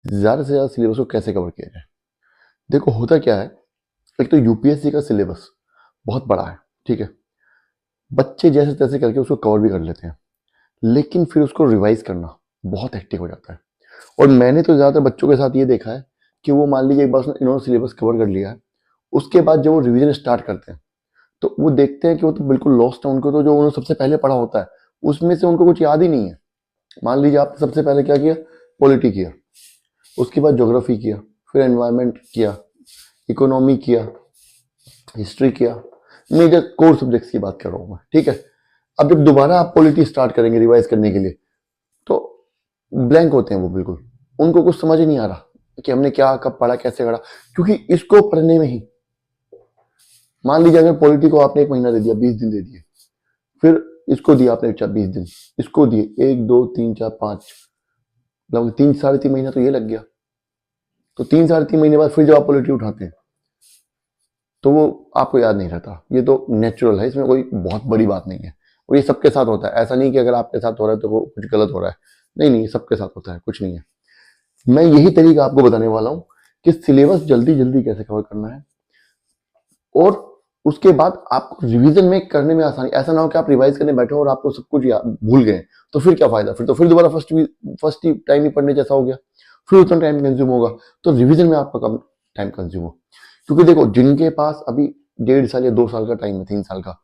ज़्यादा से ज़्यादा सिलेबस को कैसे कवर किया जाए। देखो होता क्या है, एक तो यूपीएससी का सिलेबस बहुत बड़ा है, ठीक है। बच्चे जैसे तैसे करके उसको कवर भी कर लेते हैं, लेकिन फिर उसको रिवाइज करना बहुत हेक्टिक हो जाता है। और मैंने तो ज़्यादातर बच्चों के साथ ये देखा है कि वो मान लीजिए एक बार इन्होंने सिलेबस कवर कर लिया है, उसके बाद जब वो रिवीजन स्टार्ट करते हैं तो वो देखते हैं कि वो तो बिल्कुल लॉस्ट है। उनको तो जो उन्होंने सबसे पहले पढ़ा होता है उसमें से उनको कुछ याद ही नहीं है। मान लीजिए आपने सबसे पहले क्या किया, पॉलिटी किया, उसके बाद ज्योग्राफी किया, फिर एनवायरनमेंट किया, इकोनॉमी किया, हिस्ट्री किया, मेजर कोर सब्जेक्ट्स की बात कर रहा हूँ मैं, ठीक है। अब जब दोबारा आप पॉलिटी स्टार्ट करेंगे रिवाइज करने के लिए तो ब्लैंक होते हैं वो बिल्कुल, उनको कुछ समझ ही नहीं आ रहा कि हमने क्या कब पढ़ा कैसे पढ़ा, क्योंकि इसको पढ़ने में ही मान लीजिए अगर पॉलिटी को आपने 1 महीना दे दिया, 20 दिन दे दिए, फिर इसको दिया आपने 20 दिन, इसको दिए 1 2 3 4 5, लगभग 3 साढ़े 3 महीना तो ये लग गया। तो 3 साढ़े 3 महीने बाद फिर जब आप पॉलिटी उठाते हैं तो वो आपको याद नहीं रहता। ये तो नेचुरल है, इसमें कोई बहुत बड़ी बात नहीं है। और ये सबके साथ होता है, ऐसा नहीं कि अगर आपके साथ हो रहा है तो वो कुछ गलत हो रहा है। नहीं नहीं, सबके साथ होता है, कुछ नहीं है। मैं यही तरीका आपको बताने वाला हूँ कि सिलेबस जल्दी जल्दी कैसे कवर करना है, और उसके बाद आपको रिवीजन में करने में आसानी। ऐसा ना हो कि आप रिवाइज करने बैठे और आपको सब कुछ भूल गए, तो फिर क्या फायदा, फिर तो फिर दोबारा फर्स्ट ही टाइम ही पढ़ने जैसा हो गया, फिर उतना टाइम कंज्यूम होगा। तो रिवीजन में आपका कम टाइम कंज्यूम हो, क्योंकि देखो जिनके पास अभी 1.5 साल या 2 साल का टाइम है, 3 साल का,